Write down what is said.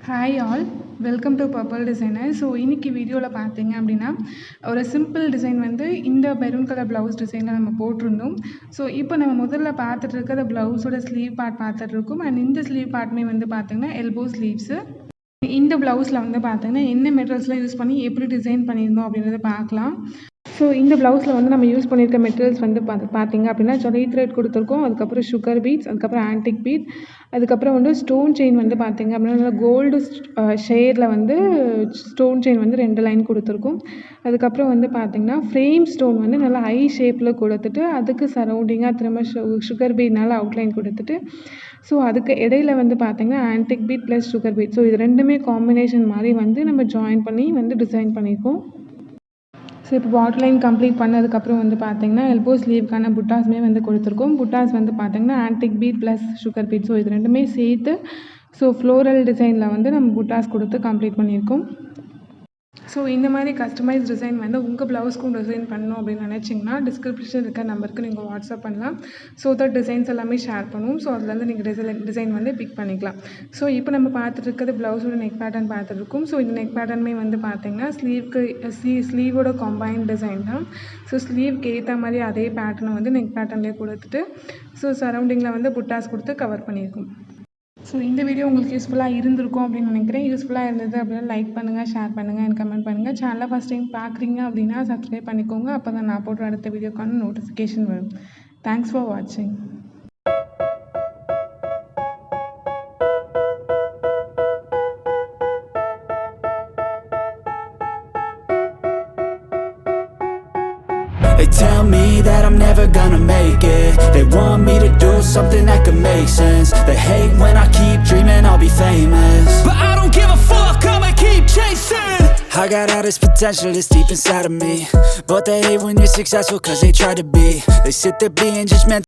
Hi all, welcome to purple designer. So இன்றைக்கி வீடியோவில் பார்த்தீங்க அப்படின்னா ஒரு சிம்பிள் டிசைன் வந்து இந்த மெரூன் கலர் ப்ளவுஸ் டிசைனில் நம்ம போட்டிருந்தோம். ஸோ இப்போ நம்ம முதல்ல பார்த்துட்டு இருக்கிற ப்ளவுஸோட ஸ்லீவ் பார்ட் பார்த்துட்ருக்கோம். அண்ட் இந்த ஸ்லீவ் பார்ட்டுமே வந்து பார்த்திங்கன்னா எல்போ ஸ்லீவ்ஸு. இந்த ப்ளவுஸில் வந்து பார்த்திங்கன்னா என்ன மெட்டீரியல்ஸ்லாம் யூஸ் பண்ணி எப்படி டிசைன் பண்ணியிருந்தோம் அப்படின்றத பார்க்கலாம். ஸோ இந்த ப்ளவுஸில் வந்து நம்ம யூஸ் பண்ணியிருக்க மெட்டீரியல்ஸ் வந்து பார்த்திங்க அப்படின்னா ஜொலி த்ரெட் கொடுத்துருக்கோம், அதுக்கப்புறம் சுகர் பீட்ஸ், அதுக்கப்புறம் ஆன்டிக் பீட், அதுக்கப்புறம் வந்து ஸ்டோன் செயின் வந்து பார்த்திங்க அப்படின்னா நல்லா கோல்டு ஷேடில் வந்து ஸ்டோன் செயின் வந்து 2 லைன் கொடுத்துருக்கோம். அதுக்கப்புறம் வந்து பார்த்திங்கன்னா ஃப்ரேம் ஸ்டோன் வந்து நல்லா ஐ ஷேப்பில் கொடுத்துட்டு அதுக்கு சரௌண்டிங்காக திரும்ப சுகர் பீட்னால அவுட்லைன் கொடுத்துட்டு, ஸோ அதுக்கு இடையில வந்து பார்த்திங்கன்னா antique beat plus sugar beat, so இது ரெண்டுமே காம்பினேஷன் மாதிரி வந்து நம்ம ஜாயின் பண்ணி வந்து டிசைன் பண்ணியிருக்கோம். ஸோ இப்போ பாட்டில் லைன் கம்ப்ளீட் பண்ணதுக்கப்புறம் வந்து பார்த்திங்கன்னா எல்போ ஸ்லீவ்க்கான புட்டாஸுமே வந்து கொடுத்துருக்கோம். புட்டாஸ் வந்து பார்த்திங்கன்னா antique beat plus sugar beat, so இது ரெண்டுமே சேர்த்து ஸோ ஃப்ளோரல் டிசைனில் வந்து நம்ம புட்டாஸ் கொடுத்து கம்ப்ளீட் பண்ணியிருக்கோம். ஸோ இந்த மாதிரி கஸ்டமைஸ் டிசைன் வந்து உங்கள் ப்ளவுஸ்க்கும் டிசைன் பண்ணணும் அப்படின்னு நினச்சிங்கன்னா டிஸ்கிரிப்ஷன் இருக்க நம்பருக்கு நீங்கள் வாட்ஸ்அப் பண்ணலாம். ஸோ தட் டிசைன்ஸ் எல்லாமே ஷேர் பண்ணுவோம். ஸோ அதுலேருந்து நீங்கள் டிசைன் வந்து பிக் பண்ணிக்கலாம். ஸோ இப்போ நம்ம பார்த்துட்டு இருக்கிறது ப்ளவுஸோட நெக் பேட்டர்ன் பார்த்துருக்கோம். ஸோ இந்த நெக் பேட்டர்னுமே வந்து பார்த்திங்கன்னா ஸ்லீவோட காம்பைன் டிசைன் தான். ஸோ ஸ்லீவ்க்கு ஏற்ற மாதிரி அதே பேட்டர்னை வந்து நெக் பேட்டர்ன்லேயே கொடுத்துட்டு ஸோ சரௌண்டிங்கில் வந்து புட்டாஸ் கொடுத்து கவர் பண்ணியிருக்கோம். ஸோ இந்த வீடியோ உங்களுக்கு யூஸ்ஃபுல்லாக இருந்திருக்கும் அப்படின்னு நினைக்கிறேன். யூஸ்ஃபுல்லாக இருந்தது அப்படின்னா லைக் பண்ணுங்கள், ஷேர் பண்ணுங்கள் அண்ட் கமெண்ட் பண்ணுங்கள். சேனலை ஃபஸ்ட் டைம் பார்க்குறீங்க அப்படின்னா சப்ஸ்கிரைப் பண்ணிக்கோங்க. அப்போ தான் நான் போடுற அடுத்த வீடியோக்கான நோட்டிஃபிகேஷன் வரும். தேங்க்ஸ் ஃபார் வாட்சிங். They tell me that I'm never gonna make it. They want me to do something that could make sense. They hate when I keep dreaming I'll be famous, but I don't give a fuck, I'ma keep chasing. I got all this potential that's deep inside of me, but they hate when you're successful cause they try to be. They sit there being judgmental.